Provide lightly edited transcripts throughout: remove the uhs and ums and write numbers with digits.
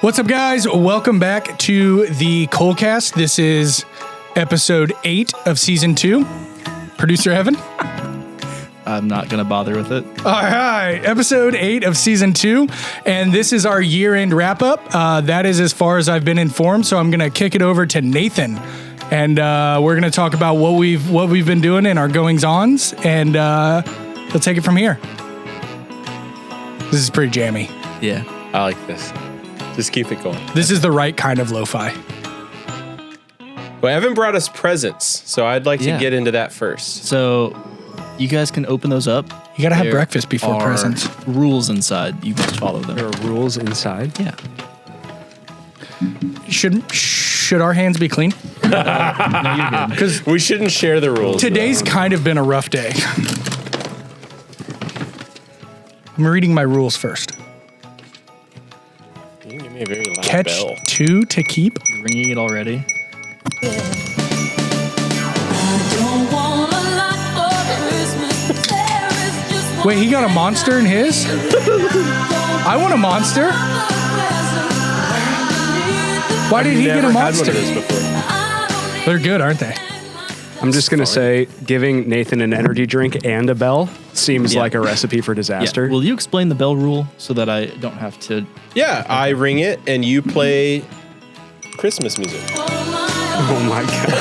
What's up, guys? Welcome back to the Colecast. This is episode 8 of season 2. Producer Evan. I'm not going to bother with it. All right, episode 8 of season 2, and this is our year-end wrap-up. That is as far as I've been informed, so I'm going to kick it over to Nathan, and we're going to talk about what we've been doing in our goings-ons, and he'll take it from here. This is pretty jammy. Yeah. I like this. Just keep it going. This is the right kind of lo-fi. Well, Evan brought us presents, so I'd like to get into that first. So you guys can open those up. You got to have There breakfast before are presents. Rules inside. You must follow them. There are rules inside. Yeah. Should our hands be clean? No, you're good. Because We shouldn't share the rules. today's kind of been a rough day. I'm reading my rules first. You give me a very loud Catch bell. 2 to keep. You're ringing it already. Wait, he got a monster in his? I want a monster. Why did he get a Never had one monster? of those before. They're good, aren't they? I'm just going to say giving Nathan an energy drink and a bell seems Yeah. like a recipe for Yeah. disaster. Will you explain the bell rule so that I don't have to? Yeah, I ring it and you play Christmas music. Oh my gosh.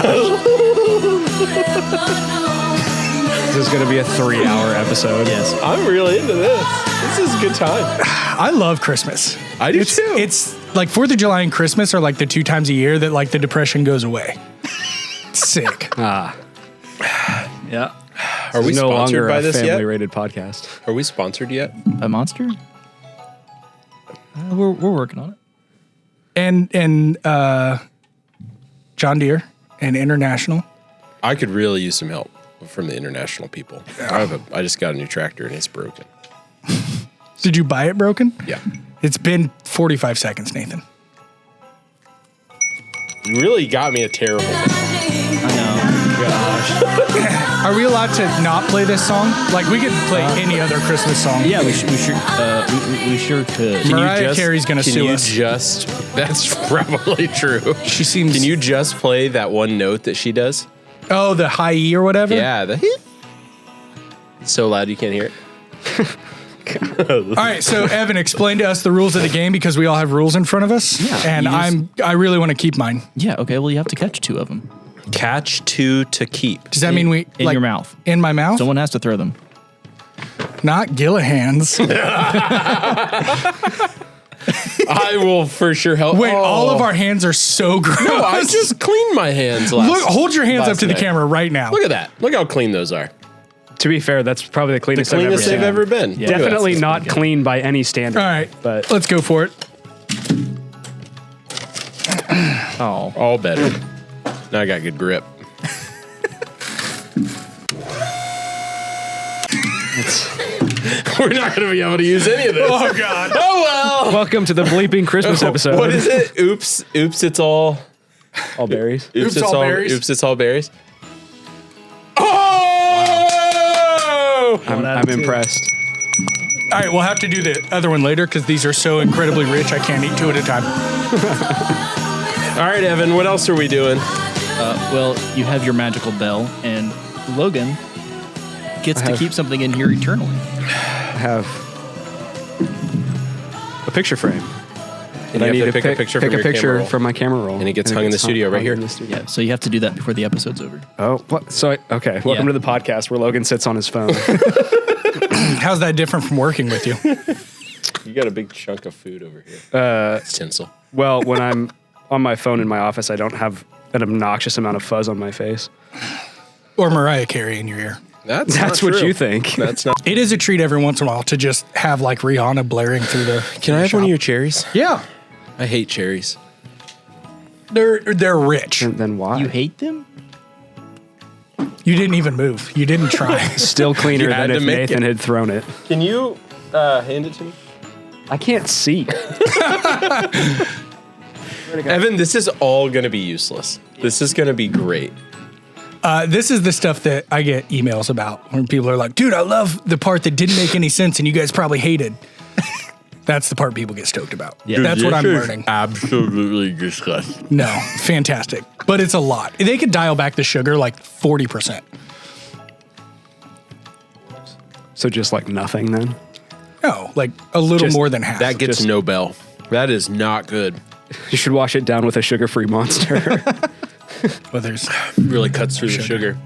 This is going to be a 3-hour episode. Yes. I'm really into this. This is a good time. I love Christmas. I do It's too. it's like 4th of July and Christmas are like the 2 times a year that like the depression goes away. It's sick. Ah, Yeah. Are we this is no sponsored longer by a this yet? family-rated podcast. Are we sponsored yet? By Monster? We're working on it. And John Deere and International. I could really use some help from the international people. I just got a new tractor and it's broken. Did you buy it broken? Yeah. It's been 45 seconds, Nathan. You really got me a terrible one. I know. Are we allowed to not play this song? Like we could play any other Christmas song. Yeah, we sure could. Mariah Carey's gonna sue us. That's probably true. She seems. Can you just play that one note that she does? Oh, the high E or whatever. Yeah, it's so loud you can't hear it. All right, so Evan, explain to us the rules of the game because we all have rules in front of us, Yeah, and you I really want to keep mine. Yeah, okay, well, you have to catch 2 of them Catch 2 to keep. Does that mean we in your mouth. In my mouth? Someone has to throw them. Not Gillahan's. I will for sure help. Wait, all of our hands are so gross. No, I just cleaned my hands last. Look, hold your hands up last to the night. camera right now. Look at that. Look how clean those are. To be fair, that's probably the The cleanest, cleanest I've they've ever ever been. Yeah. Look at Definitely that. not clean by any standard. All right, But let's go for it. Oh. All better. Now I got good grip. We're not going to be able to use any of this. Oh God. Oh well. welcome to the bleeping Christmas episode. What is it? Oops. It's all. All berries. Oops, all berries. Oops, it's all berries. Oh! I'm impressed. All right, we'll have to do the other one later because these are so incredibly rich. I can't eat 2 at a time. All right, Evan. What else are we doing? Well, you have your magical bell, and Logan gets to keep something in here eternally. I have a picture frame. And you have to pick a picture from your camera roll. from my camera roll. And it gets hung in the studio right here. Yeah, so you have to do that before the episode's over. Oh, what? So, okay. Welcome Yeah. to the podcast where Logan sits on his phone. How's that different from working with you? You got a big chunk of food over here. It's tinsel. Well, when I'm on my phone in my office, I don't have an obnoxious amount of fuzz on my face. Or Mariah Carey in your ear? That's That's not what true. you think. That's not. It is a treat every once in a while to just have like Rihanna blaring through the. Can I have one of your cherries? Yeah, I hate cherries. they're rich. Then why? You hate them? You didn't even move. You didn't try. Still cleaner You had than to if make Nathan it. had thrown it. Can you hand it to me? I can't see. Evan, this is all going to be useless. This is going to be great. This is the stuff that I get emails about when people are like, dude, I love the part that didn't make any sense and you guys probably hated. That's the part people get stoked about. Yeah. That's what I'm This is learning. Absolutely disgusting. No, fantastic. But it's a lot. They could dial back the sugar like 40%. So just like nothing then. No, like a little Just more than half. That gets Just- Nobel. That is not good. You should wash it down with a sugar-free Monster. Well, there's Really cuts through the sugar.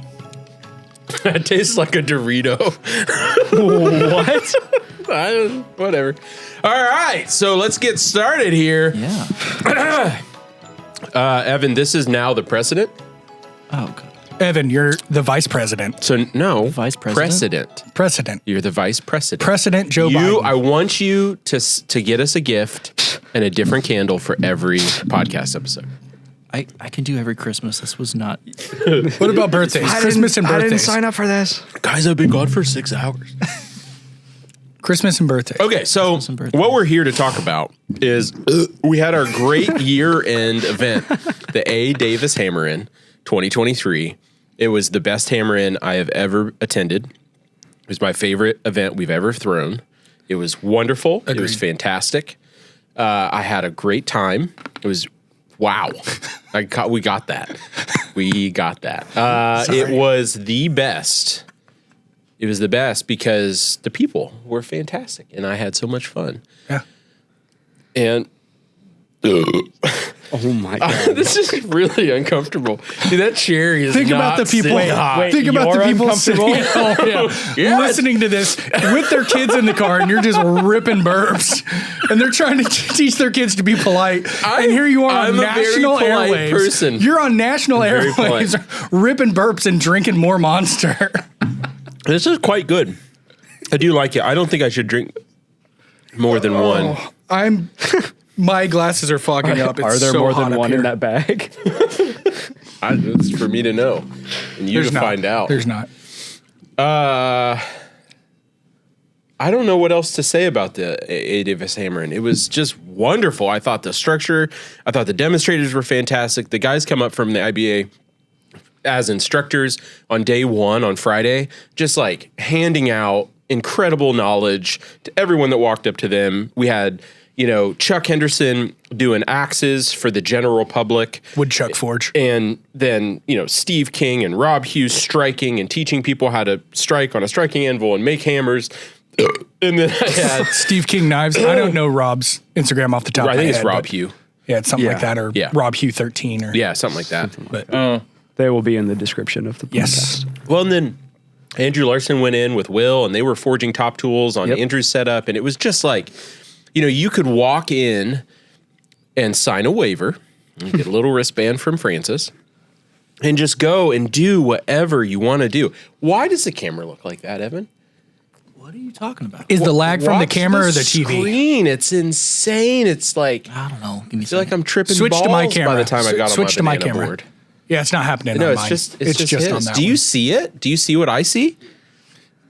It tastes like a Dorito. What? Whatever. All right, so let's get started here. Yeah. Evan, this is now the precedent. Oh, God. Evan, you're the vice president. So no, Vice president? President. You're the vice president. President Joe Biden. I want you to get us a gift and a different candle for every podcast episode. I can do every Christmas. This was not. What about birthdays? Christmas and I didn't birthdays. sign up for this. Guys, I've been gone for 6 hours. Christmas and birthdays. Okay, so and birthdays. what we're here to talk about is we had our great year-end event, the A. Davis Hammer-In 2023. It was the best Hammer-In I have ever attended. It was my favorite event we've ever thrown. It was wonderful. It was Agreed. fantastic. I had a great time. It was wow. We got that. We got that. It was the best. It was the best because the people were fantastic and I had so much fun. Yeah. And Oh my god. this is really uncomfortable. Dude, that cherry is Think about not the people. sitting hot. Think about the you're people sitting uncomfortable? yeah, listening to this with their kids in the car, and you're just ripping burps, and they're trying to teach their kids to be polite. And here you are I'm on a very national polite airwaves. person. You're on national very airwaves, ripping burps and drinking more Monster. This is quite good. I do like it. I don't think I should drink more than one. I'm. My glasses are fogging up. It's Are there so more hot than up one here. in that bag? It's for me to know and you There's to not. find out. There's not. I don't know what else to say about the A. Davis Hammer-In. It was just wonderful. I thought the structure, I thought the demonstrators were fantastic. The guys come up from the IBA as instructors on day one on Friday, just like handing out incredible knowledge to everyone that walked up to them. We had, Chuck Henderson doing axes for the general public. Woodchuck Forge. And then, Steve King and Rob Hughes striking and teaching people how to strike on a striking anvil and make hammers. And then I had, Steve King Knives. I don't know Rob's Instagram off the top of I my think it's head, Rob but- Hugh. Yeah, it's something like Yeah. that, or Yeah. Rob Hugh 13, or Yeah, something like that. But They will be in the description of the podcast. yes, Well, and then Andrew Larson went in with Will, and they were forging top tools on Yep. Andrew's setup, and it was just like, you could walk in and sign a waiver, and get a little wristband from Francis, and just go and do whatever you want to do. Why does the camera look like that, Evan? What are you talking about? is the lag from the Watch camera or the TV? Screen. It's insane. It's like I I don't know. Give me feel like I'm tripping Switch balls to my by camera. the time I got Switch on to my my banana camera. board. Yeah, it's not happening. No, on it's mine. just just his. on that. Do you one. see it? Do you see what I see?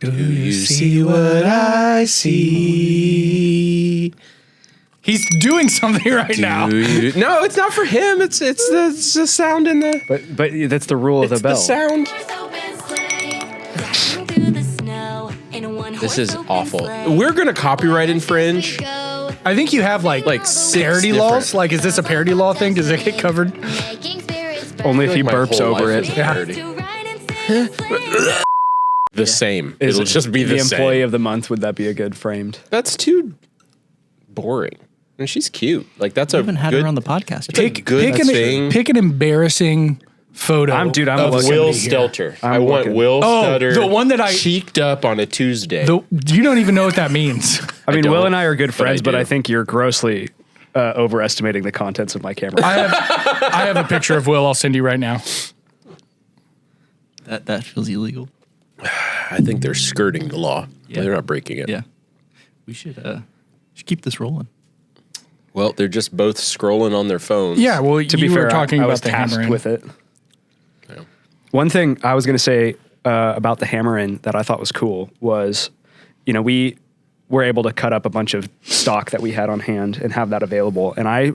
Do you see what I see? He's doing something right now. No, it's not for him. It's the sound in the. But that's the rule of the It's bell. the sound. This is awful. We're gonna copyright infringe. I think you have like six parody different- laws. Like, is this a parody law thing? Does it get covered? Only if he My burps whole over life it. is parody. The same. Is It'll just be the employee same. of the month. Would that be a good framed? That's too boring. And she's cute. Like that's I a haven't had good. her on the podcast. It's a good thing. pick an embarrassing photo. I'm of looking. Will somebody here. Stelter. I I'm want looking. Will Oh, Stutter. the one that I- cheeked up on a Tuesday. You don't even know what that means. I mean, don't, Will and I are good friends, but do. I think you're grossly overestimating the contents of my camera. I have a picture of Will. I'll send you right now. That feels illegal. I think they're skirting the law. Yeah. They're not breaking it. Yeah. We should keep this rolling. Well, they're just both scrolling on their phones. Yeah, well, to you be fair, were talking I about was the tasked hammer-in. with it. Yeah. One thing I was going to say about the hammer-in that I thought was cool was, we were able to cut up a bunch of stock that we had on hand and have that available. And I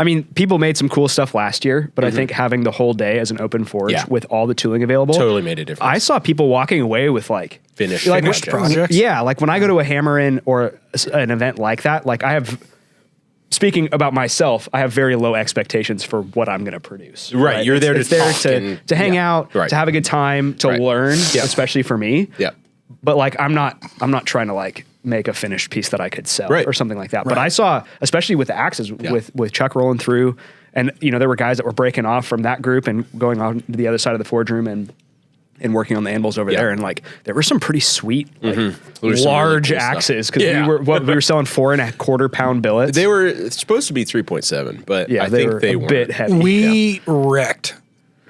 I mean, people made some cool stuff last year, but I think having the whole day as an open forge with all the tooling available Totally made a difference. I saw people walking away with like Finished projects. Yeah, like when I go to a Hammer In or an event like that, like I have. Speaking about myself, I have very low expectations for what I'm going to produce. Right, you're there to talk to hang out, right. to have a good time, to learn, especially for me. Yeah. But like I'm not trying to like make a finished piece that I could sell Right. or something like that. But I saw, especially with the axes, with Chuck rolling through, and there were guys that were breaking off from that group and going on to the other side of the forge room and working on the anvils over there, and like there were some pretty sweet, like, large really cool axes because we were selling 4.25 pound billets. They were supposed to be 3.7, but I think they were a weren't. bit heavy. We wrecked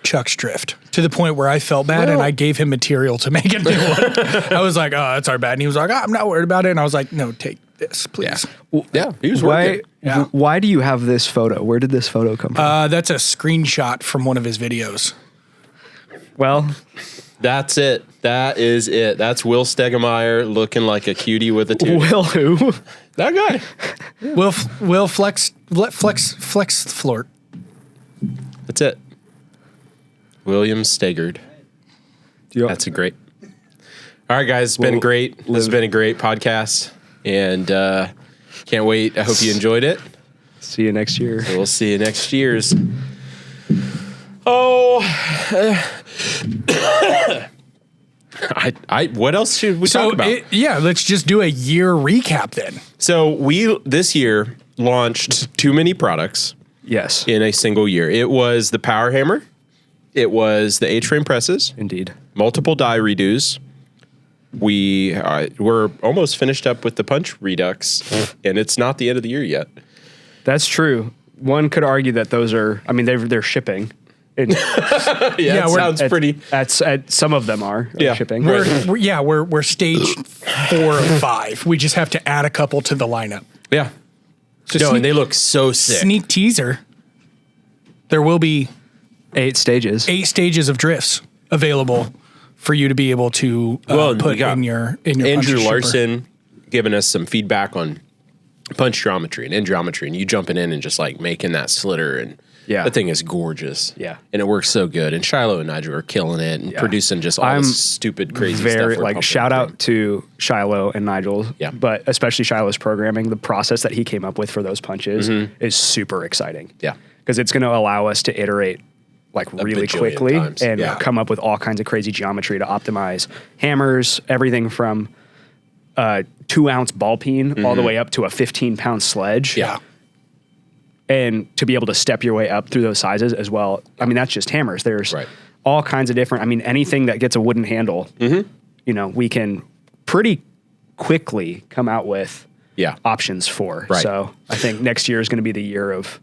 Chuck's drift to the point where I felt bad and I gave him material to make a new one. I was like, oh, that's our bad. And he was like, I'm not worried about it. And I was like, no, take this, please. Yeah, he was Why? working. Yeah. Why do you have this photo? Where did this photo come from? That's a screenshot from one of his videos. Well, That's it. That is it. That's Will Stegemeyer looking like a cutie with a tooth. Will who? That guy. Will flex flirt. That's it. William Stegard. Yep. That's a great. All right, guys. It's been great. This has been a great podcast. And can't wait. I hope you enjoyed it. See you next year. We'll see you next year's. Oh. What else should we talk about? Let's just do a year recap then. So we this year launched too many products Yes, in a single year. It was the Power Hammer, it was the H-frame presses, indeed. multiple die redos. We're almost finished up with the punch redux, and it's not the end of the year yet. That's true. One could argue that those are. I mean, they're shipping. It Sounds pretty. Some of them are shipping. We're stage 4 of 5. We just have to add a couple to the lineup. Yeah. And they look so sick. Sneak teaser. There will be 8 stages. 8 stages of drifts available for you to be able to put in your Andrew punch stripper. Larson giving us some feedback on punch geometry and end geometry, and you jumping in and just like making that slitter, and the thing is gorgeous. Yeah. And it works so good. And Shiloh and Nigel are killing it and producing just all this stupid, crazy Very stuff. like shout out to Shiloh and Nigel. Yeah. But especially Shiloh's programming, the process that he came up with for those punches is super exciting. Yeah. Because it's going to allow us to iterate like really bajillion quickly times. and Yeah. come up with all kinds of crazy geometry to optimize hammers, everything from 2-ounce ball peen all the way up to a 15-pound sledge. Yeah. And to be able to step your way up through those sizes as well. I mean, that's just hammers. There's all kinds of different, I mean, anything that gets a wooden handle, we can pretty quickly come out with options for. Right. So I think next year is going to be the year of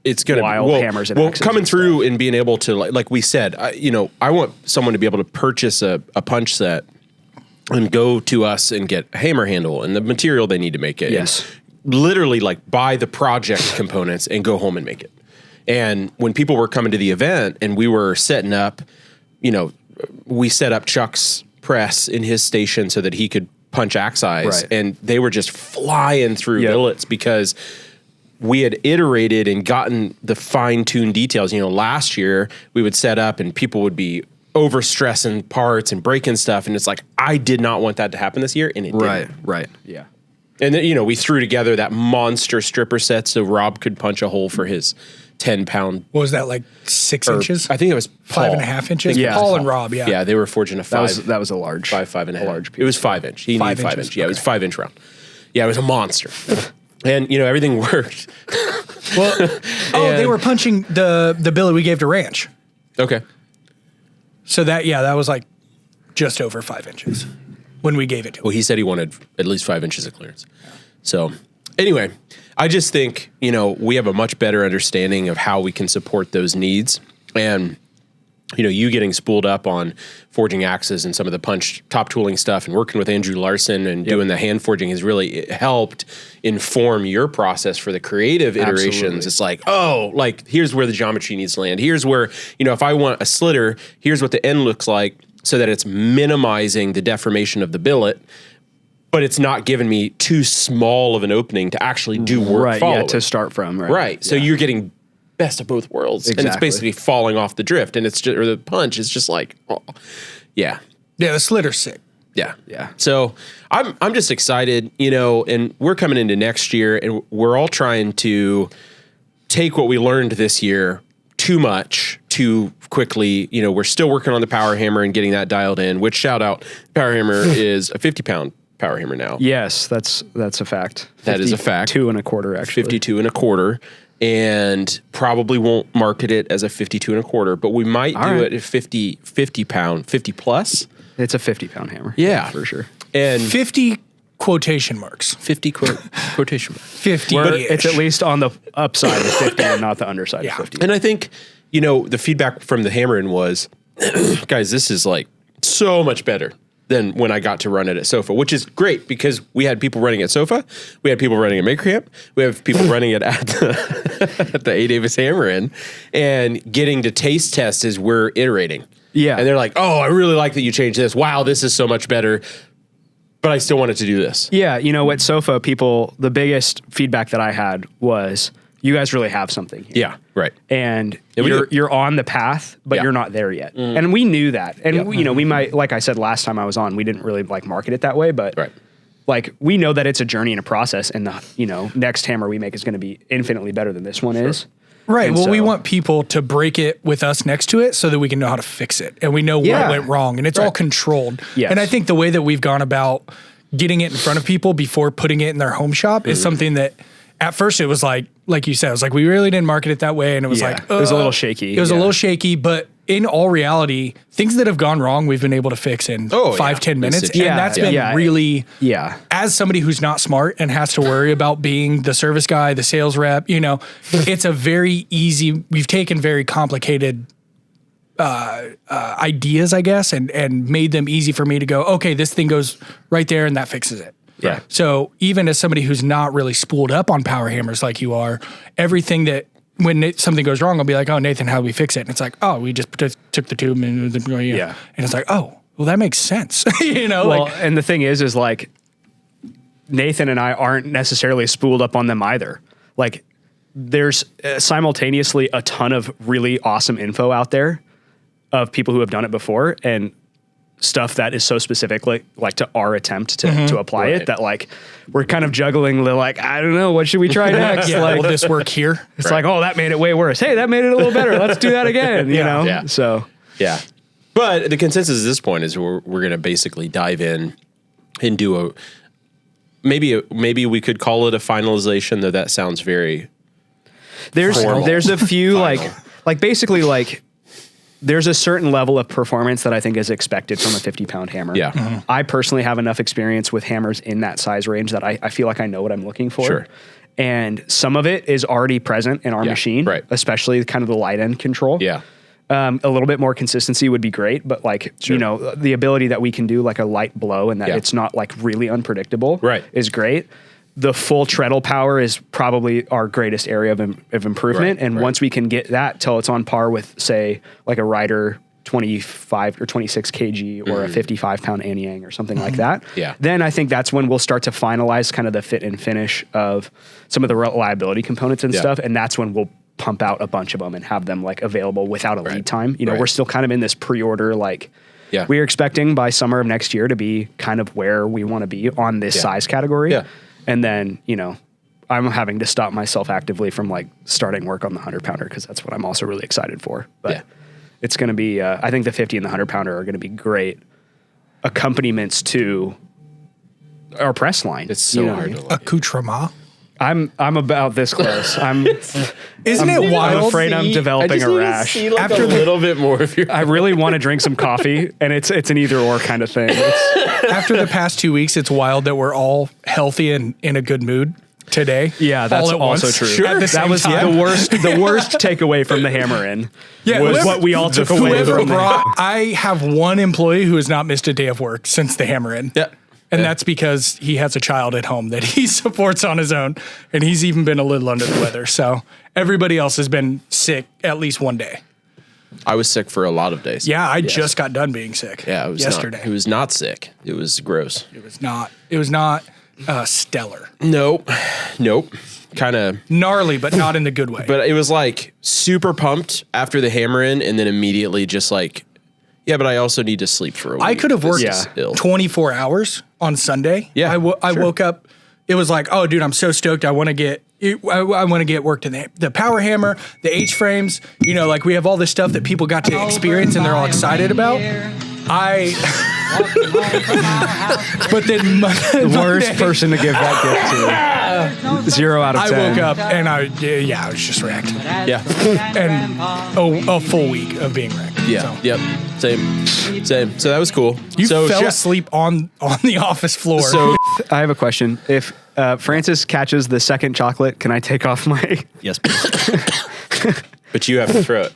it's going to wild hammers and axes coming and through and being able to, like we said, I want someone to be able to purchase a punch set and go to us and get a hammer handle and the material they need to make it. Yes. And literally like buy the project components and go home and make it. And when people were coming to the event and we were setting up, we set up Chuck's press in his station so that he could punch axe eyes, and they were just flying through billets because we had iterated and gotten the fine-tuned details. Last year we would set up and people would be overstressing parts and breaking stuff, and it's like I did not want that to happen this year, and it did. Right. Yeah. And then we threw together that monster stripper set so Rob could punch a hole for his 10-pound. What was that, like 6 inches? I think it was 5.5 inches. Yeah. Paul and Rob. Yeah. Yeah, they were forging a 5. That was a large. 5.5. large It was 5 inch. He needed 5 inch. Yeah, it was 5 inch round. Yeah, it was a monster. And everything worked. Well, they were punching the billet we gave to Ranch. Okay. So that was like just over 5 inches when we gave it to him. Well, he said he wanted at least 5 inches of clearance. So anyway, I just think, we have a much better understanding of how we can support those needs. And, you getting spooled up on forging axes and some of the punch top tooling stuff and working with Andrew Larson and doing the hand forging has really helped inform your process for the creative iterations. Absolutely. It's like, here's where the geometry needs to land. Here's where, if I want a slitter, here's what the end looks like so that it's minimizing the deformation of the billet. but it's not giving me too small of an opening to actually do work. Right. Yeah. following. To start from. Right. Right. So you're getting best of both worlds, and it's Exactly. basically falling off the drift, and it's just, or the punch is just like, oh, yeah. Yeah, the slitter's sick. Yeah. Yeah. So I'm just excited, and we're coming into next year, and we're all trying to take what we learned this year too much, too quickly. We're still working on the power hammer and getting that dialed in, which shout out, power hammer is a 50-pound power hammer now. Yes, that's a fact. That is a fact. 52 and a quarter, actually. 52 and a quarter. And probably won't market it as a 52 and a quarter, but we might do right. it at 50 pound, 50 plus. It's a 50-pound hammer. Yeah. For sure. And 50 quotation marks. 50 quotation mark. 50. It's at least on the upside of 50 and not the underside Yeah. of 50. And I think, the feedback from the Hammer-In was, guys, this is like so much better than when I got to run it at Sofa, which is great because we had people running at Sofa, we had people running at Maker Camp, we have people running it at the A. Davis Hammer-In, and getting to taste test as we're iterating. Yeah. And they're like, oh, I really like that you changed this. Wow, this is so much better. But I still wanted to do this. Yeah, at Sofa, the biggest feedback that I had was, you guys really have something here. Yeah, right. And Yeah, we do. you're on the path, but Yeah. you're not there yet. And we knew that. And Yeah. we might, like I said last time I was on, we didn't really market it that way, but Right. like we know that it's a journey and a process, and the next hammer we make is going to be infinitely better than this one is. Right. And Well, we so- want people to break it with us next to it so that we can know how to fix it and we know Yeah. what went wrong and it's all controlled. Yes. And I think the way that we've gone about getting it in front of people before putting it in their home shop is something that at first it was like you said, it was like we really didn't market it that way. And it was Yeah. like, It was a little shaky. It was a Yeah. little shaky, but in all reality, things that have gone wrong, we've been able to fix in Oh, 5-10 yeah. minutes. Yeah, And that's yeah. been Yeah. really, Yeah. as somebody who's not smart and has to worry about being the service guy, the sales rep, it's a very easy, we've taken very complicated ideas, I guess, and made them easy for me to go, okay, this thing goes right there and that fixes it. Yeah. So even as somebody who's not really spooled up on power hammers like you are, everything that when something goes wrong, I'll be like, oh, Nathan, how do we fix it? And it's like, oh, we just took the tube and Yeah. And it's like, oh, well, that makes sense. Well, and the thing is like Nathan and I aren't necessarily spooled up on them either. Like there's simultaneously a ton of really awesome info out there of people who have done it before and stuff that is so specific like to our attempt to apply Right. it that like we're kind of juggling like, I don't know, what should we try next? yeah, Like will this work here? it's like, oh, that made it way worse. Hey, that made it a little better. Let's do that again. You know? Yeah. So Yeah. But the consensus at this point is we're going to basically dive in and do maybe we could call it a finalization, though that sounds very formal. there's a few Final. like basically like there's a certain level of performance that I think is expected from a 50-pound hammer. Yeah. I personally have enough experience with hammers in that size range that I feel like I know what I'm looking for. Sure. And some of it is already present in our Yeah, machine, right. especially kind of the light end control. Yeah. A little bit more consistency would be great, but like, the ability that we can do like a light blow and that Yeah. it's not like really unpredictable Right. is great. The full treadle power is probably our greatest area of improvement. Right, And right. once we can get that till it's on par with, say, like a Ryder 25 or 26 kg or a 55-pound Anyang or something like that, Yeah. then I think that's when we'll start to finalize kind of the fit and finish of some of the reliability components and Yeah. stuff. And that's when we'll pump out a bunch of them and have them like available without a lead time. Right. We're still kind of in this pre-order, like Yeah. we're expecting by summer of next year to be kind of where we want to be on this size category. Yeah. And then, I'm having to stop myself actively from like starting work on the 100-pounder because that's what I'm also really excited for. But Yeah. it's going to be, I think the 50 and the 100-pounder are going to be great accompaniments to our press line. It's so hard to like. Accoutrement. I'm about this close. Isn't it I'm wild? afraid I'm developing a rash. After a little bit more of your I really want to drink some coffee, and it's an either or kind of thing. After the past 2 weeks, it's wild that we're all healthy and in a good mood today. Yeah, that's all at also once. true. Sure. At the That same was time. the worst takeaway from the Hammer-In. Yeah, was whoever- what we all took away Whoever from it. brought, I have one employee who has not missed a day of work since the Hammer-In. Yeah. And that's because he has a child at home that he supports on his own. And he's even been a little under the weather. So everybody else has been sick at least one day. I was sick for a lot of days. Yeah, I just got done being sick. Yeah, it was yesterday. It was not sick. It was gross. It was not. It was not stellar. Nope. Kind of Gnarly, but not in the good way. But it was like super pumped after the hammer in, and then immediately just like, yeah, but I also need to sleep for a week. I could have worked This is ill. 24 hours on Sunday. Yeah, I sure. woke up. It was like, oh, dude, I'm so stoked. I want to get work to the power hammer, the H frames. You know, like we have all this stuff that people got to experience and they're all excited about. But then The worst person to give that gift to. 0 out of 10. I woke up and I was just wrecked. Yeah. And a full week of being wrecked. Yeah. So. Yep. Same. So that was cool. You so fell asleep on the office floor. So I have a question. If Francis catches the second chocolate, can I take off my... Yes, please. but you have to throw it.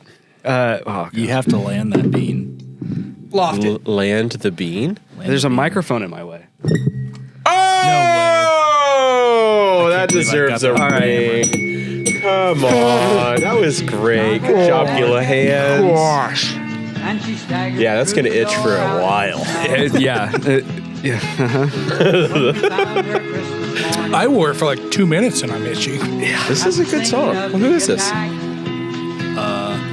You have to land that bean. Loft it. Land the bean. There's a microphone in my way. Oh, that believe I deserves got a that. ring. Come on, that was great. Good job, Gila Hands. Gosh. Yeah, that's gonna itch for a while. Yeah. I wore it for like 2 minutes and I'm itchy. This is a good song. Well, who is this?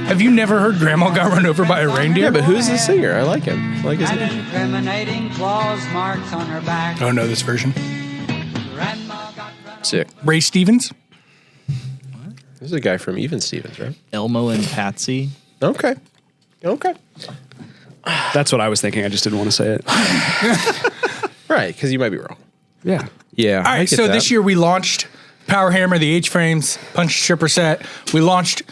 Have you never heard Grandma Got Run Over by a Reindeer? Yeah, but who's the singer? I like him. I like his name. Incriminating claws marks on her back. I don't know this version. Grandma got run Sick. Ray Stevens? This is a guy from Even Stevens, right? Elmo and Patsy. Okay. That's what I was thinking. I just didn't want to say it. Right, because you might be wrong. Yeah. Yeah. All right, so this year we launched Power Hammer, the H frames, punch stripper set. We launched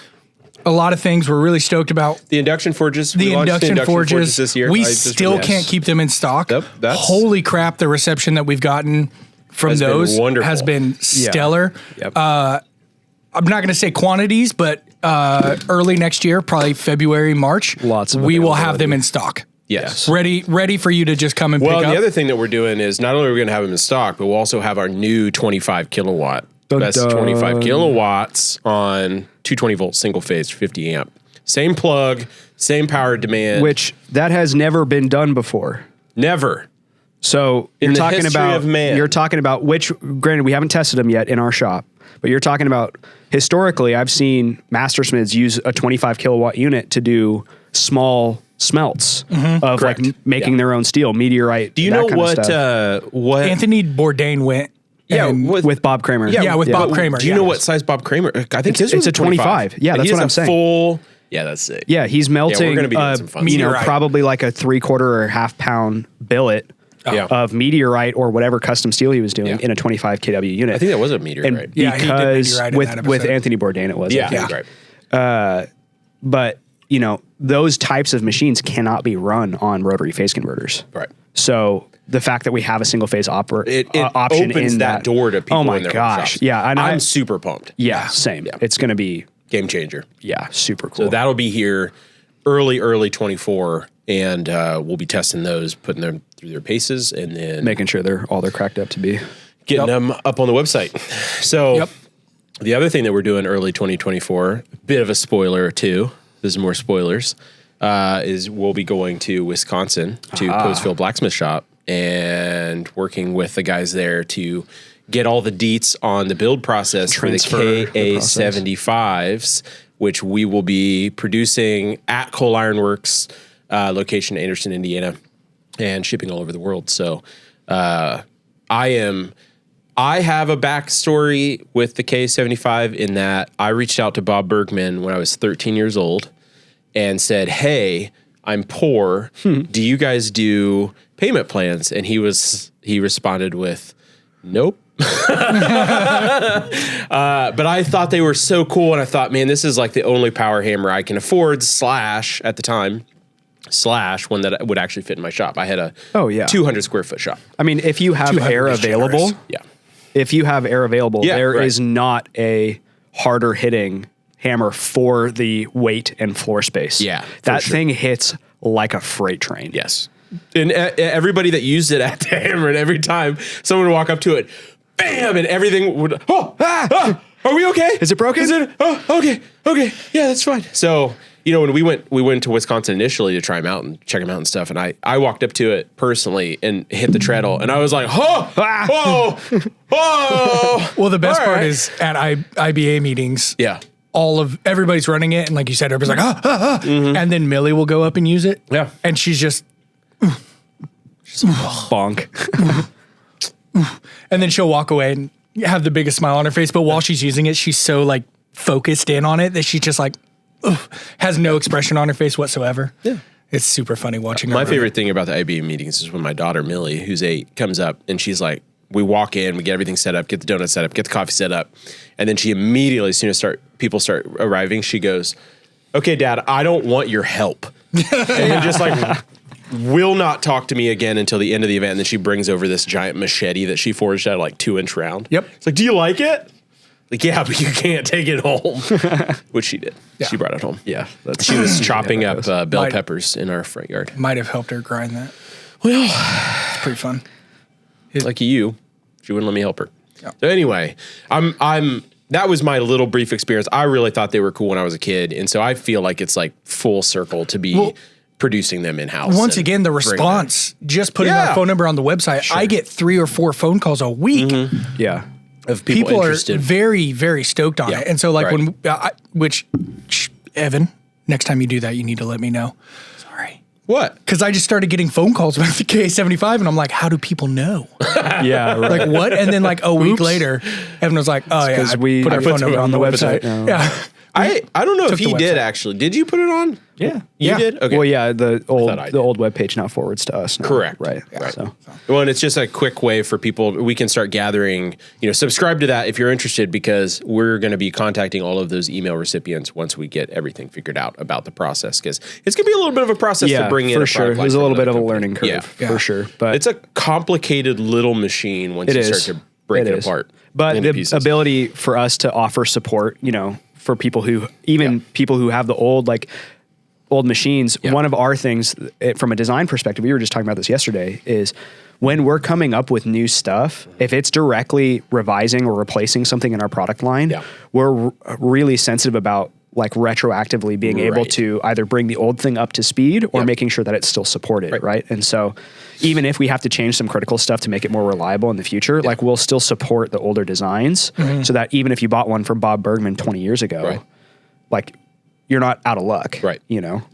a lot of things we're really stoked about. the induction forges. The we launched induction forges this year. We I just still realized. can't keep them in stock. Yep, that's- Holy crap, the reception that we've gotten from Has been those wonderful. has been stellar. Yep. I'm not going to say quantities, but early next year, probably February, March, Lots of we will have availability. them in stock. Yes. Ready for you to just come and Well, pick and up. the other thing that we're doing is not only are we going to have them in stock, but we'll also have our new 25 kilowatt. Dun, Best dun. 25 kilowatts on 220 volt single phase 50 amp. Same plug, same power demand. Which that has never been done before. never. So In you're the talking history about of man. You're talking about which, granted, we haven't tested them yet in our shop, but you're talking about historically. I've seen mastersmiths use a 25 kilowatt unit to do small smelts of Correct. like making their own steel, meteorite. Do you that know kind of what stuff. what Anthony Bourdain went. Yeah, and with Bob Kramer? Yeah, with Bob but Kramer, Do you yeah. know what size Bob Kramer? I think his was it's a 25. Yeah, And that's he has what I'm a saying. Full. Yeah, that's it. Yeah, he's melting. gonna be doing some fun you know, Meteorite. probably like a 3/4 or half pound billet Yeah. of meteorite or whatever custom steel he was doing Yeah. in a 25 kW unit. I think that was a meteor, and right? Yeah, he did because meteorite in that with episode. Anthony Bourdain, it was. I Yeah, think. right. But you know, those types of machines cannot be run on rotary phase converters. Right. So the fact that we have a single phase option It opens in that door to people. Oh my in their gosh! shops. Yeah, and I'm super pumped. yeah, same. It's going to be Game changer. super cool. So that'll be here early 24, and we'll be testing those, putting them through their paces, and then making sure they're cracked up to be. getting them up on the website. So Yep. the other thing that we're doing early 2024, bit of a spoiler too. There's more spoilers. Is we'll be going to Wisconsin to Postville Blacksmith Shop and working with the guys there to get all the deets on the build process Transfer for the the KA75s, which we will be producing at Coal Iron Works location, Anderson, Indiana, and shipping all over the world. So I have a backstory with the K75 in that I reached out to Bob Bergman when I was 13 years old and said, "Hey, I'm poor. Do you guys do payment plans?" And he responded with, "Nope." But I thought they were so cool, and I thought, man, this is like the only power hammer I can afford. At the time, one that would actually fit in my shop. I had a 200 square foot shop. I mean, if you have 200 air is available, generous. Yeah. if you have air available, Yeah, there is right. not a harder hitting hammer for the weight and floor space. Yeah, for that sure. thing hits like a freight train. Yes. And everybody that used it at the hammer, and every time someone would walk up to it, bam, and everything would, are we okay? Is it broken? Okay, yeah, that's fine. So You know, when we went to Wisconsin initially to try them out and check them out and stuff, and I walked up to it personally and hit the treadle, and I was like, oh. Well, the best All part right. is at IBA meetings. Yeah. Everybody's running it, and like you said, everybody's like, and then Millie will go up and use it. Yeah. And she's just, Bonk. and then she'll walk away and have the biggest smile on her face. But while she's using it, she's so like focused in on it that she's just like, has no expression on her face whatsoever. Yeah. It's super funny watching her. My run. favorite thing about the IBA meetings is when my daughter Millie, who's 8, comes up and she's like, we walk in, we get everything set up, get the donuts set up, get the coffee set up, and then she immediately, as soon as people start arriving, she goes, "Okay, Dad, I don't want your help," and then just like will not talk to me again until the end of the event. And then she brings over this giant machete that she forged out of like 2-inch round. Yep. It's like, do you like it? Like, yeah, but you can't take it home, which she did. Yeah. She brought it home. Yeah. She was chopping up bell Might- peppers in our front yard. Might have helped her grind that. Well, It's pretty fun. lucky you, she wouldn't let me help her. Yeah. So anyway, that was my little brief experience. I really thought they were cool when I was a kid, and so I feel like it's like full circle to be Well, producing them in house. Once again, the response, just putting Yeah. our phone number on the website, I get 3 or 4 phone calls a week. Yeah. of people, People are interested. very, very stoked on Yeah. it. And so, like, Right. Evan, next time you do that, you need to let me know. Sorry. What? Because I just started getting phone calls about the K75, and I'm like, how do people know? Yeah. Right. Like, what? And then, like, a week later, Evan was like, oh, yeah, 'cause I we- put I our put phone number it on the website. No. Yeah. I don't know if took the he did website. actually. Did you put it on? Yeah. You Yeah. did? Okay. Well, yeah, the I did. old webpage now forwards to us. Now, Correct. Right. Right. So Well, and it's just a quick way for people. We can start gathering, subscribe to that if you're interested, because we're going to be contacting all of those email recipients once we get everything figured out about the process. Because it's going to be a little bit of a process yeah, to bring in for a sure. product like There's a from little bit of another a company. learning curve Yeah. for sure. But It's a complicated little machine once it you is. start to break it is. apart. But into the pieces. ability for us to offer support, for people who people who have the old machines, Yeah. one of our things from a design perspective, we were just talking about this yesterday, is when we're coming up with new stuff, if it's directly revising or replacing something in our product line, Yeah. we're really sensitive about retroactively being able Right. to either bring the old thing up to speed or Yeah. making sure that it's still supported, Right. right? And so even if we have to change some critical stuff to make it more reliable in the future, we'll still support the older designs so that even if you bought one from Bob Bergman 20 years ago, Right. you're not out of luck, Right.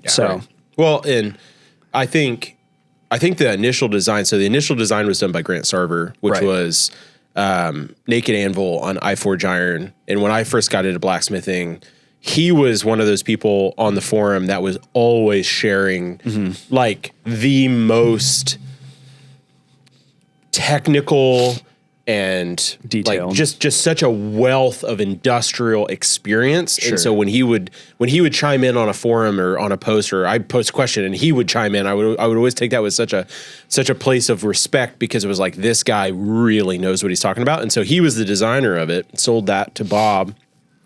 So Right. Well, and I think the initial design. So the initial design was done by Grant Sarver, which Right. was Naked Anvil on iForge Iron. And when I first got into blacksmithing, he was one of those people on the forum that was always sharing like the most technical and Detailed. like just such a wealth of industrial experience. Sure. And so when he would chime in on a forum or on a post, or I'd post a question and he would chime in, I would always take that with such a place of respect, because it was like, this guy really knows what he's talking about. And so he was the designer of it, sold that to Bob.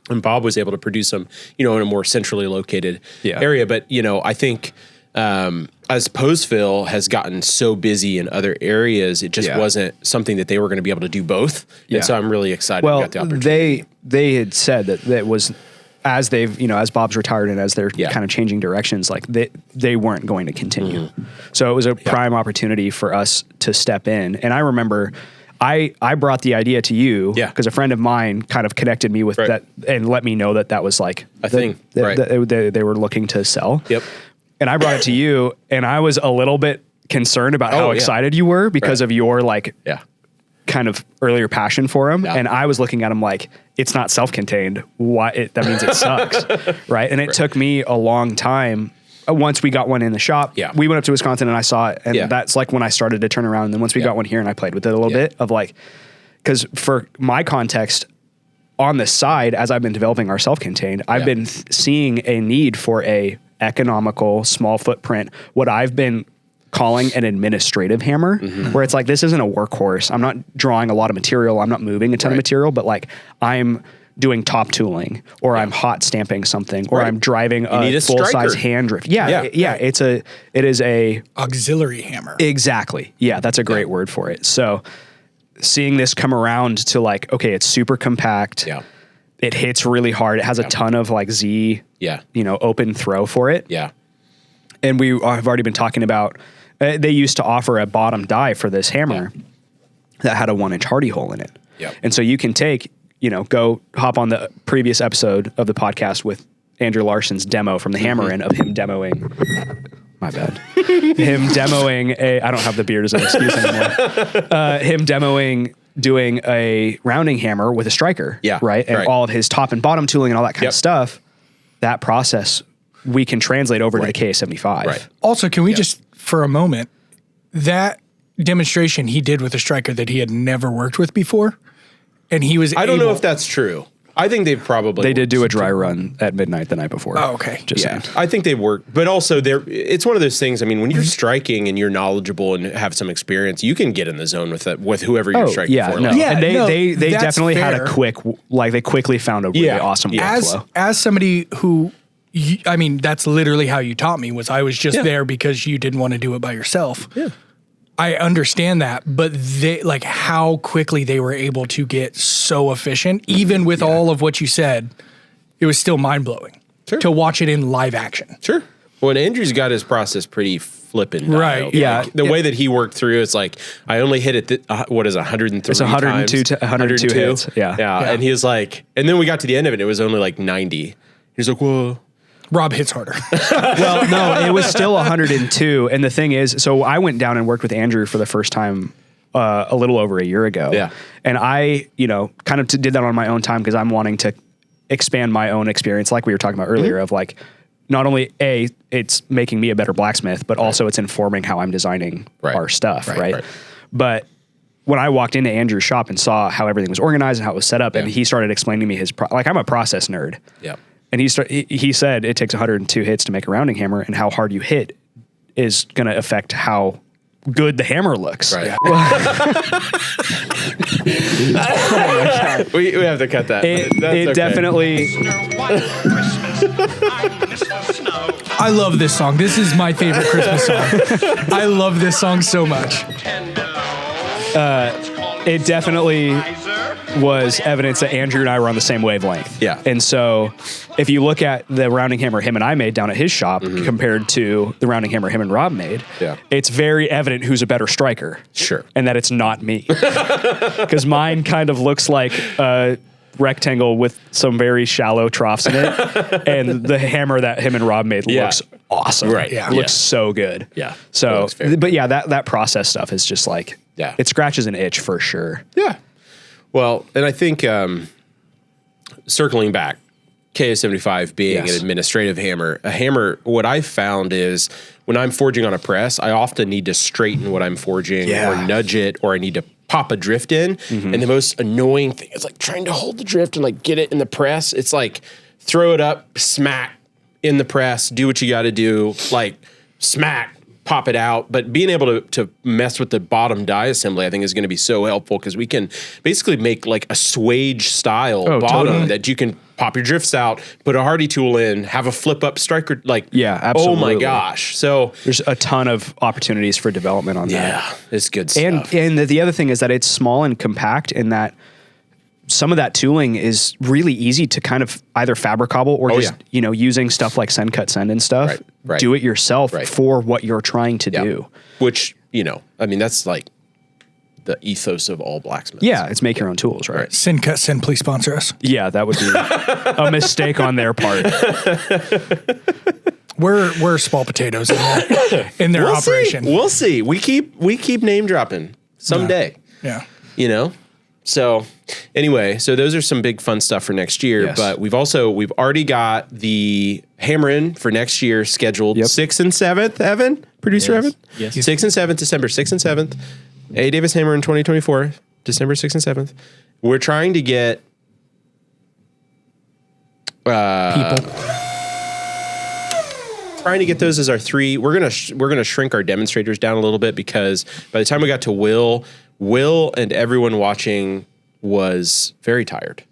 And Bob was able to produce them, in a more centrally located area. But, I think as Postville has gotten so busy in other areas, it just wasn't something that they were going to be able to do both. Yeah. And so I'm really excited we well, got the opportunity. they had said that was as they've as Bob's retired and as they're Yeah. kind of changing directions, they weren't going to continue. So it was a prime opportunity for us to step in. And I remember I brought the idea to you because a friend of mine kind of connected me with that and let me know that was like A thing. Right. They were looking to sell. Yep. And I brought it to you, and I was a little bit concerned about how yeah. excited you were because of your kind of earlier passion for him. Yeah. And I was looking at him like, it's not self-contained. That means it sucks. Right. And it took me a long time. Once we got one in the shop, we went up to Wisconsin and I saw it. And that's like when I started to turn around. And then once we got one here and I played with it a little bit of because for my context on the side, as I've been developing our self-contained, I've been seeing a need for a economical, small footprint, what I've been calling an administrative hammer, where it's like, this isn't a workhorse. I'm not drawing a lot of material. I'm not moving a ton of material, but I'm doing top tooling, or I'm hot stamping something, or I'm driving a full size hand drift. It is a auxiliary hammer. Exactly. Yeah. That's a great word for it. So seeing this come around to okay, it's super compact. Yeah. It hits really hard. It has a ton of Z Yeah. open throw for it. Yeah. And we have already been talking about, they used to offer a bottom die for this hammer that had a 1-inch hardy hole in it. Yep. And so you can take, go hop on the previous episode of the podcast with Andrew Larson's demo from the Hammer-In of him demoing, my bad, him demoing I don't have the beard as an excuse anymore, him demoing doing a rounding hammer with a striker. Yeah. Right. And all of his top and bottom tooling and all that kind of stuff, that process we can translate over to the KA75. Right. Also, can we just, for a moment, that demonstration he did with a striker that he had never worked with before, and he was I don't know if that's true. I think they did do a dry run at midnight the night before. Oh, okay. Just Yeah, saying. I think they work, but also it's one of those things. I mean, when you're striking and you're knowledgeable and have some experience, you can get in the zone with whoever you're striking yeah, for. no. Like, Yeah, and they that's definitely had fair. a quick, they quickly found a really awesome workflow. As somebody who, I mean, that's literally how you taught me. Was I was just there because you didn't want to do it by yourself. Yeah. I understand that, but how quickly they were able to get so efficient, even with all of what you said, it was still mind blowing to watch it in live action. Sure. Well, Andrew's got his process pretty flippin' Right, dialed. yeah. Like, the way that he worked through, it's like, I only hit it, 103 It's 102 times. to 102 hits. Yeah. And he was like, and then we got to the end of it, it was only like 90. He's like, whoa. Rob hits harder. Well, no, it was still 102. And the thing is, so I went down and worked with Andrew for the first time a little over a year ago. Yeah. And I, kind of did that on my own time because I'm wanting to expand my own experience, like we were talking about earlier, of like, not only it's making me a better blacksmith, but also it's informing how I'm designing our stuff, right? But when I walked into Andrew's shop and saw how everything was organized and how it was set up, and he started explaining to me I'm a process nerd. Yeah. And he said it takes 102 hits to make a rounding hammer, and how hard you hit is going to affect how good the hammer looks. Right. We have to cut that. It That's okay. definitely. I love this song. This is my favorite Christmas song. I love this song so much. It definitely was evidence that Andrew and I were on the same wavelength. Yeah. And so if you look at the rounding hammer him and I made down at his shop compared to the rounding hammer him and Rob made, it's very evident who's a better striker. Sure. And that it's not me. Because mine kind of looks like a rectangle with some very shallow troughs in it. And the hammer that him and Rob made looks awesome. Right. It looks so good. Yeah. So, looks fair. but yeah, that process stuff is just like, Yeah. it scratches an itch for sure. Yeah. Well, and I think circling back, KA75 being an administrative hammer, a hammer, what I found is when I'm forging on a press, I often need to straighten what I'm forging or nudge it, or I need to pop a drift in. And the most annoying thing is like trying to hold the drift and like get it in the press. It's like throw it up, smack in the press, do what you got to do, like smack, pop it out. But being able to mess with the bottom die assembly, I think is going to be so helpful because we can basically make like a swage style bottom totally. that you can pop your drifts out, put a hardy tool in, have a flip up striker. Like, absolutely. Oh my gosh. So there's a ton of opportunities for development on that. yeah, it's good stuff. And the other thing is that it's small and compact in that some of that tooling is really easy to kind of either fabric cobble or using stuff like Send Cut Send and stuff. Right. Do it yourself for what you're trying to Yeah. do. Which, I mean, that's like the ethos of all blacksmiths. Yeah, it's make your own tools, right? Sin Cut Sin, please sponsor us. Yeah, that would be a mistake on their part. We're small potatoes in their operation. We'll see. We keep name dropping someday. Yeah. So anyway, so those are some big fun stuff for next year. Yes. But we've already got the Hammer-In for next year scheduled 6th and 7th, Evan, producer Evan? Yes. 6th and 7th, December 6th and 7th. A. Davis Hammer-In 2024, December 6th and 7th. We're trying to get People. trying to get those as our three. We're gonna shrink our demonstrators down a little bit because by the time we got to Will and everyone watching was very tired.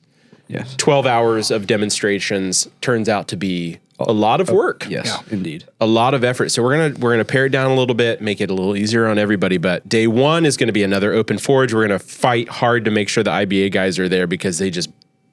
Yes. 12 hours of demonstrations turns out to be a lot of work. Yes, indeed. A lot of effort. So we're gonna pare it down a little bit, make it a little easier on everybody. But day one is gonna be another open forge. We're gonna fight hard to make sure the IBA guys are there because they just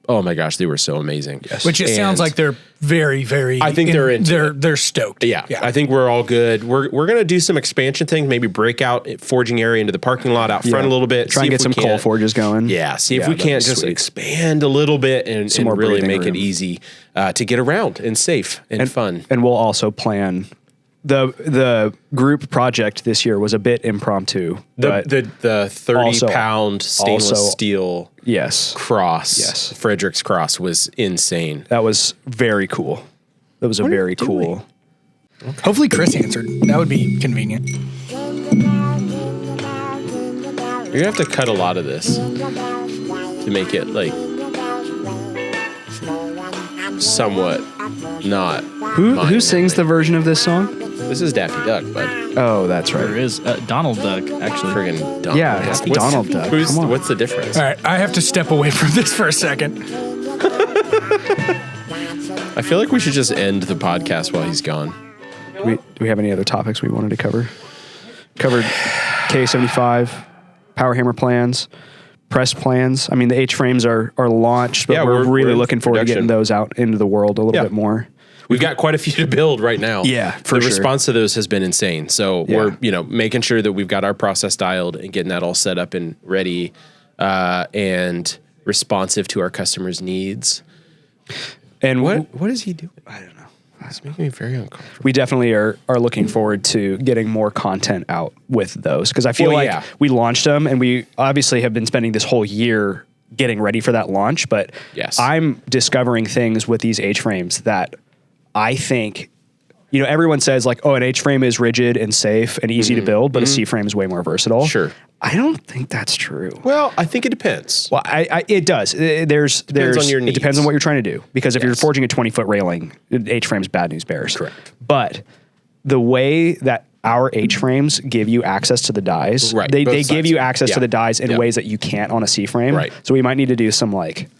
oh my gosh, they were so amazing. Yes. Which it sounds like they're very, very. I think they're stoked. Yeah, I think we're all good. We're gonna do some expansion things. Maybe break out forging area into the parking lot out front a little bit. Try and get some coal forges going. Yeah, see if we can't just expand a little bit and really make it easy to get around and safe and fun. And we'll also plan. The group project this year was a bit impromptu. The 30-pound stainless steel cross, Frederick's cross, was insane. That was very cool. That was very cool. Okay. Hopefully Chris answered. That would be convenient. You're gonna have to cut a lot of this to make it like somewhat not. Who sings the version of this song? This is Daffy Duck, bud. Oh, that's right. There is Donald Duck, actually. Friggin' Donald. Yeah, it's Donald Duck. What's the difference? All right, I have to step away from this for a second. I feel like we should just end the podcast while he's gone. Do we have any other topics we wanted to cover? Covered K75, power hammer plans, press plans. I mean, the H-frames are launched, but we're really looking forward to getting those out into the world a little bit more. We've got quite a few to build right now. Yeah, the response to those has been insane. So we're making sure that we've got our process dialed and getting that all set up and ready and responsive to our customers' needs. And what is he doing? I don't know. It's making me very uncomfortable. We definitely are looking forward to getting more content out with those because I feel we launched them and we obviously have been spending this whole year getting ready for that launch. But I'm discovering things with these H-frames that I think, everyone says like, oh, an H-frame is rigid and safe and easy to build, but a C-frame is way more versatile. Sure. I don't think that's true. Well, I think it depends. Well, it does. Depends on your needs. It depends on what you're trying to do. Because if you're forging a 20-foot railing, H-frame's bad news bears. Correct. But the way that our H-frames give you access to the dies, they give you access to the dies in ways that you can't on a C-frame. Right. So we might need to do some like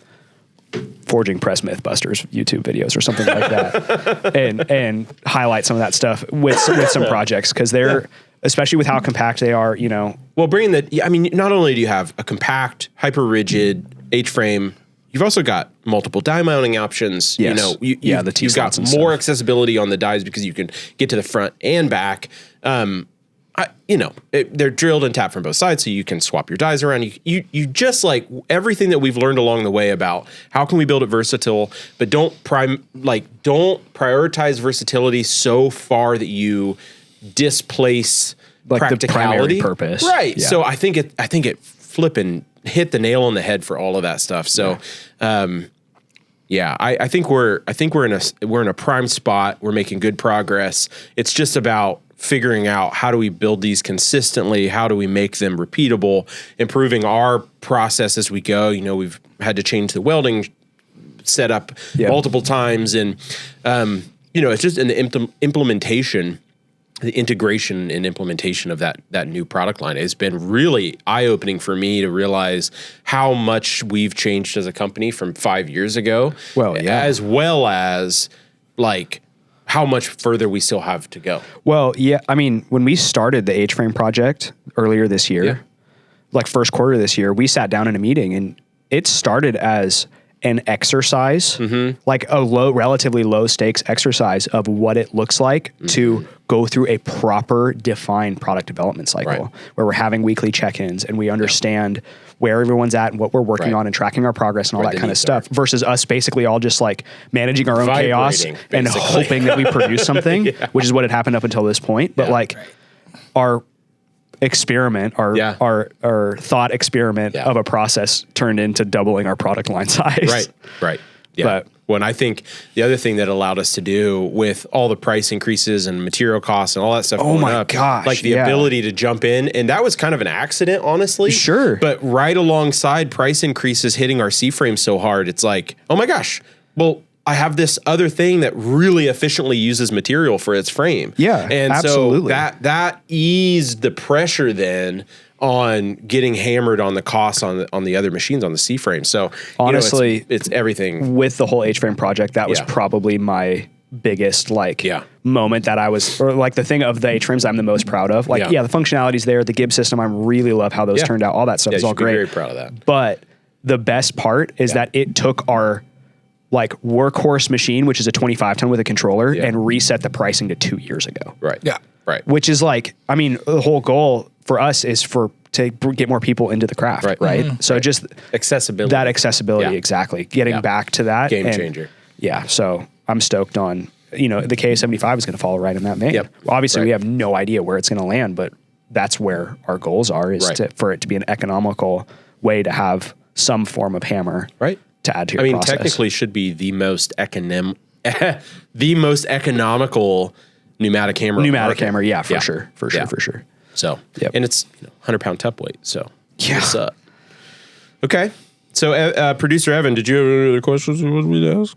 forging press Mythbusters YouTube videos or something like that, and highlight some of that stuff with some projects because they're especially with how compact they are. Well, bringing not only do you have a compact, hyper rigid H-frame, you've also got multiple die mounting options. Yes. You've got more accessibility on the dies because you can get to the front and back. They're drilled and tapped from both sides, so you can swap your dies around. You just like everything that we've learned along the way about how can we build it versatile, but don't prioritize versatility so far that you displace like practicality. The primary purpose, right? Yeah. So I think it flipping hit the nail on the head for all of that stuff. So. I think we're in a prime spot. We're making good progress. It's just about figuring out how do we build these consistently? How do we make them repeatable? Improving our process as we go. We've had to change the welding setup multiple times, and it's just in the implementation. The integration and implementation of that new product line has been really eye-opening for me to realize how much we've changed as a company from 5 years ago. Well, yeah. As well as like how much further we still have to go. Well, yeah. I mean, when we started the H-frame project earlier this year, like first quarter of this year, we sat down in a meeting and it started as an exercise, like a relatively low stakes exercise of what it looks like to go through a proper defined product development cycle where we're having weekly check-ins and we understand where everyone's at and what we're working on and tracking our progress and all that kind of stuff versus us basically all just like managing our own chaos and hoping that we produce something, which is what had happened up until this point. But our experiment, our thought experiment of a process turned into doubling our product line size. Right. Yeah. But I think the other thing that allowed us to do with all the price increases and material costs and all that stuff. Oh my gosh. Like the ability to jump in. And that was kind of an accident, honestly. Sure. But right alongside price increases hitting our C-frame so hard, it's like, oh my gosh, well, I have this other thing that really efficiently uses material for its frame. Yeah, and absolutely. so that eased the pressure then on getting hammered on the costs on the other machines on the C-frame. So honestly, it's everything with the whole H-frame project. That was probably my biggest moment that I was, or like the thing of the H-frames I'm the most proud of. The functionality's there. The Gibbs system, I really love how those turned out. All that stuff is all great. Very proud of that. But the best part is that it took our like workhorse machine, which is a 25 ton with a controller, and reset the pricing to 2 years ago. Right. Yeah. Right. Which is like, I mean, the whole goal for us is to get more people into the craft. Right. So just accessibility. that accessibility, Yeah. exactly. Getting back to that. Game and, changer. Yeah. So I'm stoked on, the K75 is going to follow right in that vein. Yep. Obviously, Right. we have no idea where it's going to land, but that's where our goals are, is Right. for it to be an economical way to have some form of hammer Right. to add to your process. Technically should be the most economical pneumatic hammer. on the Pneumatic market. hammer, yeah, for Yeah. sure. Yeah. So, Yep. and it's 100-pound tep weight. So, Yeah. what's up? Okay. So, producer Evan, did you have any other questions you wanted me to ask?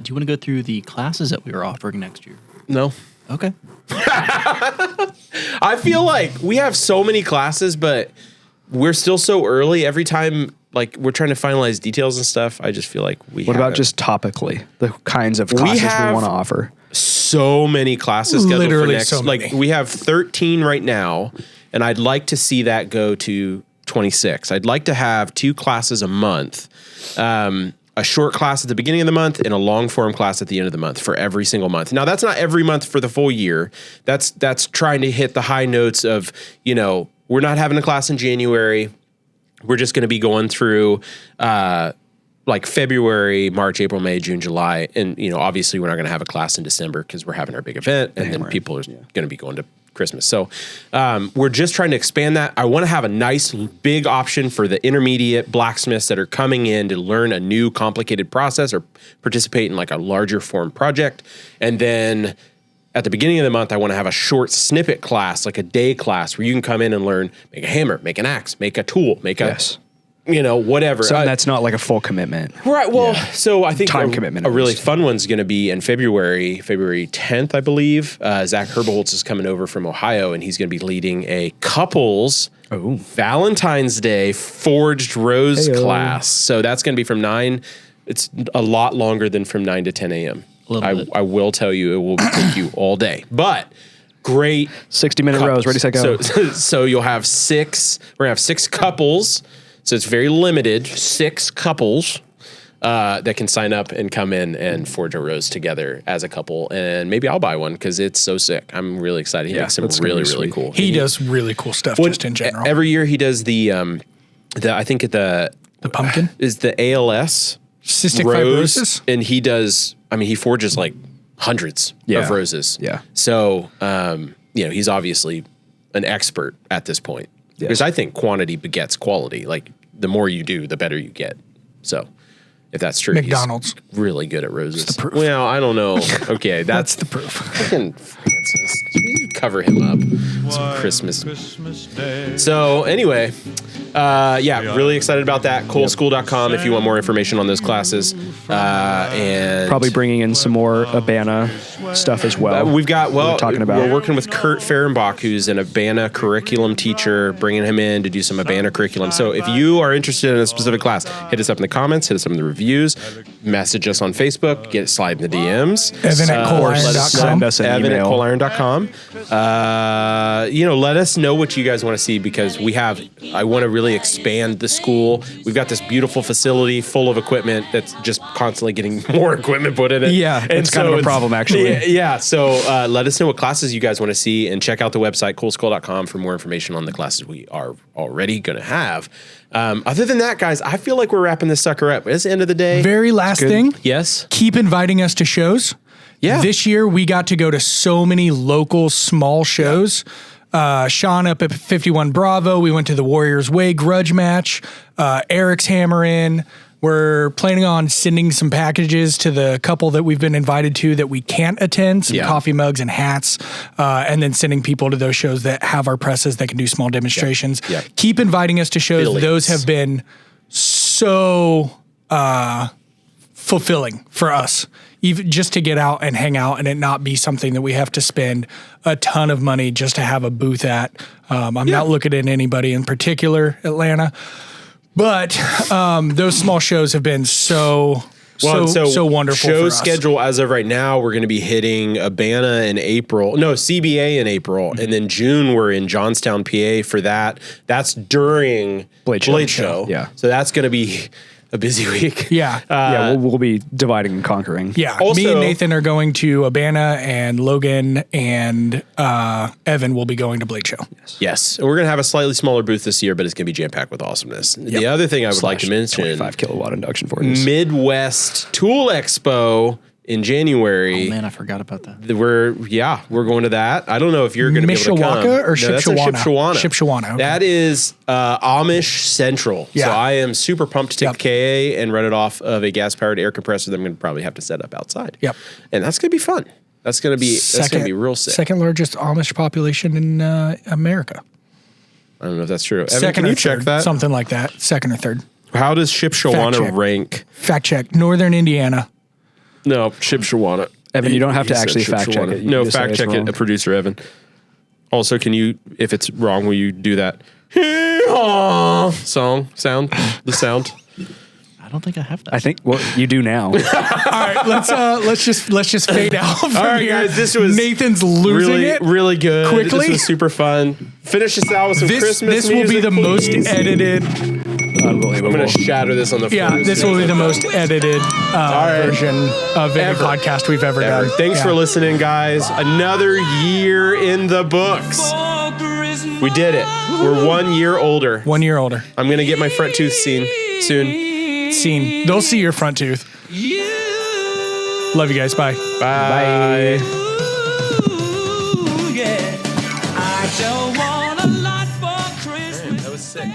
Do you want to go through the classes that we are offering next year? No. Okay. I feel like we have so many classes, but we're still so early. Every time, like, we're trying to finalize details and stuff, I just feel like What about just topically, the kinds of classes we have- want to offer? so many classes scheduled Literally for next. so Like, many. we have 13 right now, and I'd like to see that go to 26. I'd like to have 2 classes a month. A short class at the beginning of the month and a long form class at the end of the month for every single month. Now, that's not every month for the full year. That's trying to hit the high notes of, we're not having a class in January. We're just going to be going through like February, March, April, May, June, July. And, obviously we're not going to have a class in December because we're having our big event and then people are going to be going to Christmas. So we're just trying to expand that. I want to have a nice big option for the intermediate blacksmiths that are coming in to learn a new complicated process or participate in like a larger form project. And then at the beginning of the month, I want to have a short snippet class, like a day class where you can come in and learn, make a hammer, make an axe, make a tool, make a, whatever. Something that's not like a full commitment. Right. Well, so I think Time commitment, a at really least. fun one's going to be in February 10th, I believe. Zach Herbolz is coming over from Ohio, and he's going to be leading a couples Valentine's Day forged rose Heyo. class. So that's going to be from 9. It's a lot longer than from 9 to 10 a.m. I will tell you, it will take you all day, but great 60-minute couples. rows, ready, set, go. So you'll have 6. We're gonna have 6 couples. So it's very limited. 6 couples that can sign up and come in and forge a rose together as a couple. And maybe I'll buy one because it's so sick. I'm really excited. He makes some that's gonna really, be really sweet. cool. He does really cool stuff just in general. Every year he does the I think the pumpkin? is the ALS Cystic rose, fibrosis? and he does. I mean, he forges like hundreds of roses. Yeah. So, he's obviously an expert at this point. Yes. Because I think quantity begets quality. Like, the more you do, the better you get. So, if that's true, McDonald's. he's really good at roses. the proof. Well, I don't know. Okay, That's that's the proof. fucking Francis. You cover him up. Some Christmas. So anyway, really excited about that. ColeSchool.com if you want more information on those classes. And Probably bringing in some more Abana stuff as well. we've got, we're talking about. we're working with Kurt Fehrenbach, who's an Abana curriculum teacher, bringing him in to do some Abana curriculum. So if you are interested in a specific class, hit us up in the comments, hit us up in the reviews, message us on Facebook, slide in the DMs. Evan at coleiron.com. Send us an Evan at email. coleiron.com. Let us know what you guys want to see because I want to really expand the school. We've got this beautiful facility full of equipment that's just constantly getting more equipment put in it. Yeah, it's kind of a problem, actually. Yeah. So let us know what classes you guys want to see and check out the website, coolschool.com, for more information on the classes we are already going to have. Other than that, guys, I feel like we're wrapping this sucker up. It's the end of the day. Very last thing. Yes. Keep inviting us to shows. Yeah. This year we got to go to so many local small shows. Sean up at 51 Bravo. We went to the Warriors Way grudge match. Eric's Hammer In. We're planning on sending some packages to the couple that we've been invited to that we can't attend, some coffee mugs and hats, and then sending people to those shows that have our presses that can do small demonstrations. Yeah. Keep inviting us to shows. Billions. Those have been so fulfilling for us. Even just to get out and hang out and it not be something that we have to spend a ton of money just to have a booth at. I'm not looking at anybody in particular, Atlanta, but those small shows have been so so wonderful Show for us. schedule as of right now, we're going to be hitting Urbana in April. No, CBA in April, and then June we're in Johnstown, PA for that. That's during Blade Show. Yeah. So that's going to be a busy week. Yeah. Yeah, we'll be dividing and conquering. Yeah, Also- me and Nathan are going to Urbana, and Logan and Evan will be going to Blade Show. Yes, and we're going to have a slightly smaller booth this year, but it's going to be jam packed with awesomeness. The other thing I would like to mention: 25 kilowatt induction forges. Midwest Tool Expo in January. Oh man, I forgot about that. We're going to that. I don't know if you're going to be able to come. Mishawaka or that's in Shipshawana? Shipshawana. Shipshawana, okay. That is Amish Central. Yeah. So I am super pumped to take Yep. the KA and run it off of a gas powered air compressor that I'm going to probably have to set up outside. Yep. And that's going to be fun. That's going to be real sick. Second largest Amish population in America. I don't know if that's true. Evan, Second can or you check third, that? something like that. Second or third. How does Fact Shipshawana check. rank? Fact check. Northern Indiana. No, Shipshawana. Evan, you don't have to He said actually fact check Shipshawana. it. You No, can just say fact it's check wrong. it, producer Evan. Also, can you, if it's wrong, will you do that hee-haw sound? The sound. I don't think I have that. I think you do now. All right, let's just fade out from All right, here. guys, this was Nathan's losing really, it. really good. quickly. This was super fun. Finish this out with some This Christmas will be music, the most please. edited. I'm going to shatter this on the floor. Yeah, this will be the most edited version of any Ever. podcast we've ever Ever. done. Thanks Yeah. for listening, guys. Another year in the books. We did it. We're 1 year older. 1 year older. I'm going to get my front tooth seen soon. Scene. They'll see your front tooth. Love you guys. Bye. Bye. I don't want a lot for Christmas. That was sick.